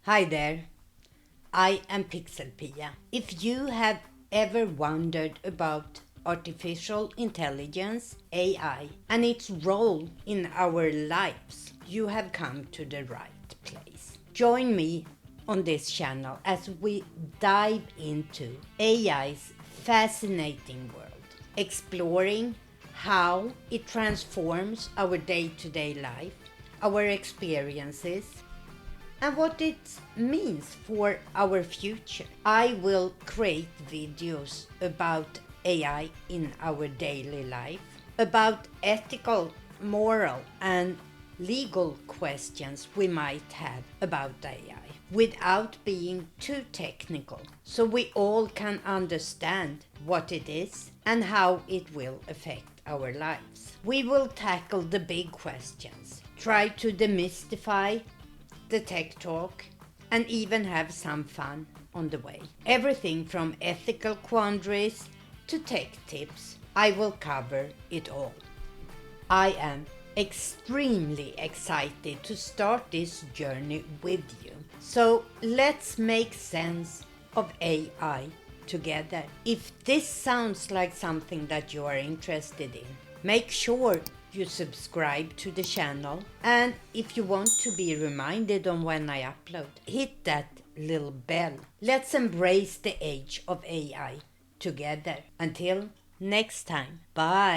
Hi there, I am PixelPia. If you have ever wondered about artificial intelligence, AI, and its role in our lives, you have come to the right place. Join me on this channel as we dive into AI's fascinating world, exploring how it transforms our day-to-day life, our experiences, and what it means for our future. I will create videos about AI in our daily life, about ethical, moral, and legal questions we might have about AI, without being too technical, so we all can understand what it is and how it will affect our lives. We will tackle the big questions, try to demystify the tech talk, and even have some fun on the way. Everything from ethical quandaries to tech tips, I will cover it all. I am extremely excited to start this journey with you. So let's make sense of AI together. If this sounds like something that you are interested in, make sure you subscribe to the channel, and if you want to be reminded on when I upload, hit that little bell. Let's embrace the age of AI together. Until next time, bye.